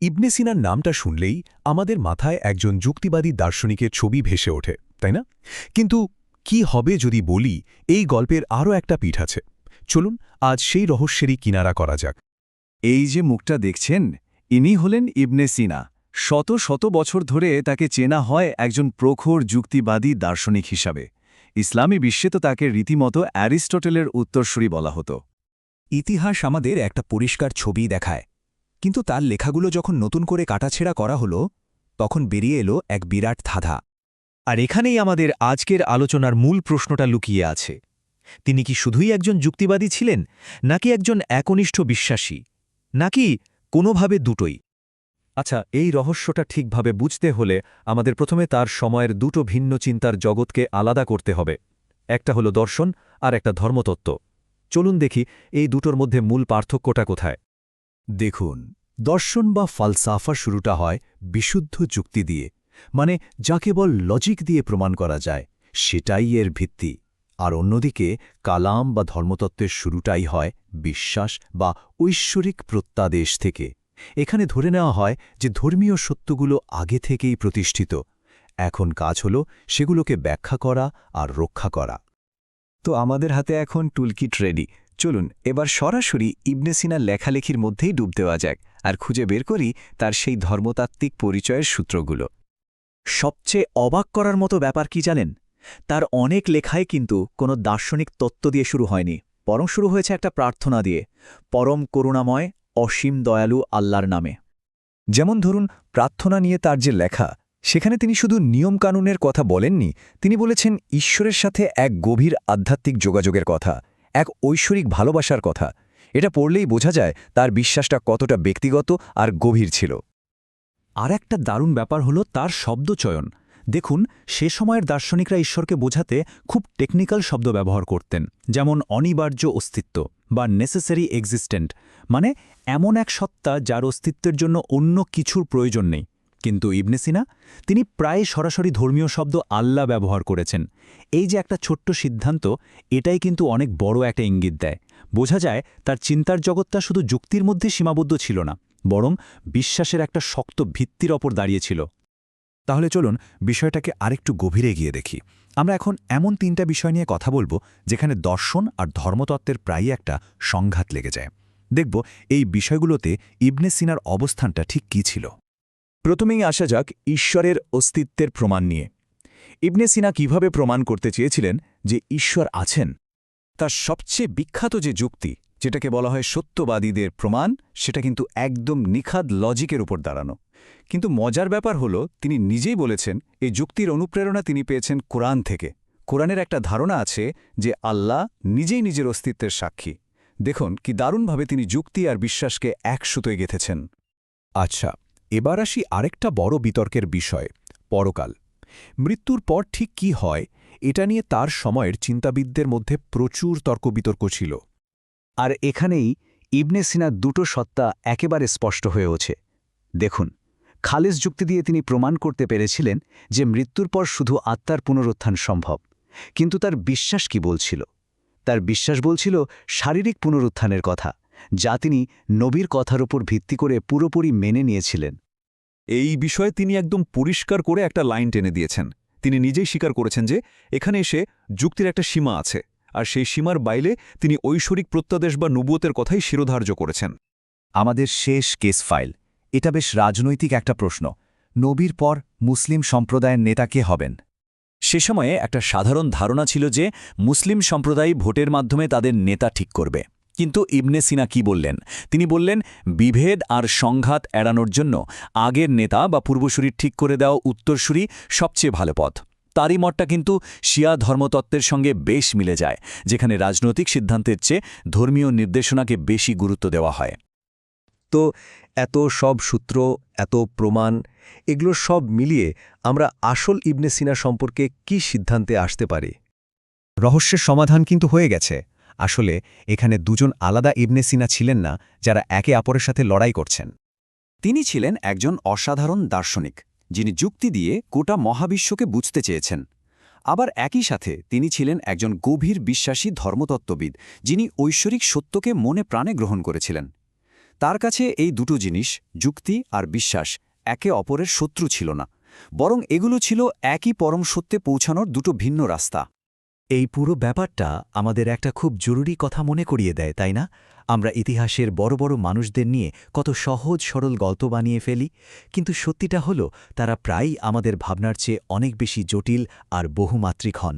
ইবনে সিনার নামটা শুনলেই আমাদের মাথায় একজন যুক্তিবাদী দার্শনিকের ছবি ভেসে ওঠে, তাই না? কিন্তু কি হবে যদি বলি এই গল্পের আরও একটা পিঠ আছে? চলুন আজ সেই রহস্যেরই কিনারা করা যাক। এই যে মুখটা দেখছেন, ইনি হলেন ইবনে সিনা। শত শত বছর ধরে তাকে চেনা হয় একজন প্রখর যুক্তিবাদী দার্শনিক হিসাবে। ইসলামী বিশ্বে তো তাকে রীতিমতো অ্যারিস্টটেলের উত্তরসূরি বলা হতো। ইতিহাস আমাদের একটা পরিষ্কার ছবি দেখায়, কিন্তু তার লেখাগুলো যখন নতুন করে কাটাছেঁড়া করা হলো, তখন বেরিয়ে এলো এক বিরাট ধাঁধা। আর এখানেই আমাদের আজকের আলোচনার মূল প্রশ্নটা লুকিয়ে আছে। তিনি কি শুধুই একজন যুক্তিবাদী ছিলেন, নাকি একজন একনিষ্ঠ বিশ্বাসী, নাকি কোনোভাবে দুটোই? আচ্ছা, এই রহস্যটা ঠিকভাবে বুঝতে হলে আমাদের প্রথমে তার সময়ের দুটো ভিন্ন চিন্তার জগৎকে আলাদা করতে হবে। একটা হলো দর্শন আর একটা ধর্মতত্ত্ব। চলুন দেখি এই দুটোর মধ্যে মূল পার্থক্যটা কোথায়। দেখুন, দর্শন বা ফালসাফা শুরুটা হয় বিশুদ্ধ যুক্তি দিয়ে, মানে যা কেবল লজিক দিয়ে প্রমাণ করা যায়, সেটাই এর ভিত্তি। আর অন্যদিকে কালাম বা ধর্মতত্ত্বের শুরুটাই হয় বিশ্বাস বা ঐশ্বরিক প্রত্যাদেশ থেকে। এখানে ধরে নেওয়া হয় যে ধর্মীয় সত্যগুলো আগে থেকেই প্রতিষ্ঠিত, এখন কাজ হল সেগুলোকে ব্যাখ্যা করা আর রক্ষা করা। তো আমাদের হাতে এখন টুলকিট রেডি। চলুন এবার সরাসরি ইবনে সিনার লেখালেখির মধ্যেই ডুব দেওয়া যাক আর খুঁজে বের করি তার সেই ধর্মতাত্ত্বিক পরিচয়ের সূত্রগুলো। সবচেয়ে অবাক করার মতো ব্যাপার কি জানেন? তার অনেক লেখাই কিন্তু কোনো দার্শনিক তত্ত্ব দিয়ে শুরু হয়নি, বরং শুরু হয়েছে একটা প্রার্থনা দিয়ে, পরম করুণাময় অসীম দয়ালু আল্লাহর নামে। যেমন ধরুন, প্রার্থনা নিয়ে তার যে লেখা, সেখানে তিনি শুধু নিয়মকানুনের কথা বলেননি, তিনি বলেছেন ঈশ্বরের সাথে এক গভীর আধ্যাত্মিক যোগাযোগের কথা, এক ঐশ্বরিক ভালোবাসার কথা। এটা পড়লেই বোঝা যায় তার বিশ্বাসটা কতটা ব্যক্তিগত আর গভীর ছিল। আর একটা দারুণ ব্যাপার হলো তার শব্দচয়ন। দেখুন, সে সময়ের দার্শনিকরা ঈশ্বরকে বোঝাতে খুব টেকনিক্যাল শব্দ ব্যবহার করতেন, যেমন অনিবার্য অস্তিত্ব বা নেসেসারি এক্সিস্টেন্ট, মানে এমন এক সত্তা যার অস্তিত্বের জন্য অন্য কিছুর প্রয়োজন নেই। কিন্তু ইবনে সিনা, তিনি প্রায় সরাসরি ধর্মীয় শব্দ আল্লাহ ব্যবহার করেছেন। এই যে একটা ছোট্ট সিদ্ধান্ত, এটাই কিন্তু অনেক বড় একটা ইঙ্গিত দেয়। বোঝা যায় তার চিন্তার জগৎটা শুধু যুক্তির মধ্যে সীমাবদ্ধ ছিল না, বরং বিশ্বাসের একটা শক্ত ভিত্তির ওপর দাঁড়িয়েছিল। তাহলে চলুন বিষয়টাকে আরেকটু গভীরে গিয়ে দেখি। আমরা এখন এমন তিনটা বিষয় নিয়ে কথা বলবো যেখানে দর্শন আর ধর্মতত্ত্বের প্রায়ই একটা সংঘাত লেগে যায়। দেখব এই বিষয়গুলোতে ইবনে সিনার অবস্থানটা ঠিক কী ছিল। প্রথমেই আসা যাক ঈশ্বরের অস্তিত্বের প্রমাণ নিয়ে। ইবনে সিনা কিভাবে প্রমাণ করতে চেয়েছিলেন যে ঈশ্বর আছেন? তার সবচেয়ে বিখ্যাত যে যুক্তি, যেটাকে বলা হয় সত্যবাদীদের প্রমাণ, সেটা কিন্তু একদম নিখাদ লজিকের উপর দাঁড়ানো। কিন্তু মজার ব্যাপার হলো, তিনি নিজেই বলেছেন এই যুক্তির অনুপ্রেরণা তিনি পেয়েছেন কোরআন থেকে। কোরআনের একটা ধারণা আছে যে আল্লাহ নিজেই নিজের অস্তিত্বের সাক্ষী। দেখুন কি দারুণভাবে তিনি যুক্তি আর বিশ্বাসকে এক সুতোয় গেঁথেছেন। আচ্ছা, এবার আসি আরেকটা বড় বিতর্কের বিষয়, পরকাল। মৃত্যুর পর ঠিক কি হয়, এটা নিয়ে তার সময়ের চিন্তাবিদদের মধ্যে প্রচুর তর্কবিতর্ক ছিল। আর এখানেই ইবনে সিনার দুটো সত্তা একেবারে স্পষ্ট হয়ে ওঠে। দেখুন, খালেস যুক্তি দিয়ে তিনি প্রমাণ করতে পেরেছিলেন যে মৃত্যুর পর শুধু আত্মার পুনরুত্থান সম্ভব। কিন্তু তার বিশ্বাস কি বলছিল? তার বিশ্বাস বলছিল শারীরিক পুনরুত্থানের কথা, যা তিনি নবীর কথার উপর ভিত্তি করে পুরোপুরি মেনে নিয়েছিলেন। এই বিষয়ে তিনি একদম পরিষ্কার করে একটা লাইন টেনে দিয়েছেন। তিনি নিজেই স্বীকার করেছেন যে এখানে এসে যুক্তির একটা সীমা আছে, আর সেই সীমার বাইরে তিনি ঐশ্বরিক প্রত্যাদেশ বা নবুয়তের কথাই শিরোধার্য করেছেন। আমাদের শেষ কেস ফাইল, এটা বেশ রাজনৈতিক একটা প্রশ্ন। নবীর পর মুসলিম সম্প্রদায়ের নেতা কে হবেন? সে সময়ে একটা সাধারণ ধারণা ছিল যে মুসলিম সম্প্রদায় ভোটের মাধ্যমে তাদের নেতা ঠিক করবে। কিন্তু ইবনে সিনা কি বললেন? তিনি বললেন বিভেদ আর সংঘাত এড়ানোর জন্য আগের নেতা বা পূর্বসূরির ঠিক করে দেওয়া উত্তরসূরি সবচেয়ে ভালো পথ। তারই মতটা কিন্তু শিয়া ধর্মতত্ত্বের সঙ্গে বেশ মিলে যায়, যেখানে রাজনৈতিক সিদ্ধান্তের চেয়ে ধর্মীয় নির্দেশনাকে বেশি গুরুত্ব দেওয়া হয়। তো এত সব সূত্র, এত প্রমাণ, এগুলো সব মিলিয়ে আমরা আসল ইবনে সিনা সম্পর্কে কি সিদ্ধান্তে আসতে পারি? রহস্যের সমাধান কিন্তু হয়ে গেছে। আসলে এখানে দুজন আলাদা ইবনে সিনা ছিলেন না, যারা একে অপরের সাথে লড়াই করছেন। তিনি ছিলেন একজন অসাধারণ দার্শনিক, যিনি যুক্তি দিয়ে গোটা মহাবিশ্বকে বুঝতে চেয়েছেন। আবার একই সাথে তিনি ছিলেন একজন গভীর বিশ্বাসী ধর্মতত্ত্ববিদ, যিনি ঐশ্বরিক সত্যকে মনে প্রাণে গ্রহণ করেছিলেন। তার কাছে এই দুটো জিনিস, যুক্তি আর বিশ্বাস, একে অপরের শত্রু ছিল না, বরং এগুলো ছিল একই পরম সত্যে পৌঁছানোর দুটো ভিন্ন রাস্তা। এই পুরো ব্যাপারটা আমাদের একটা খুব জরুরি কথা মনে করিয়ে দেয়, তাই না? আমরা ইতিহাসের বড় বড় মানুষদের নিয়ে কত সহজ সরল গল্প বানিয়ে ফেলি, কিন্তু সত্যিটা হলো তারা প্রায়ই আমাদের ভাবনার চেয়ে অনেক বেশি জটিল আর বহুমাত্রিক হন।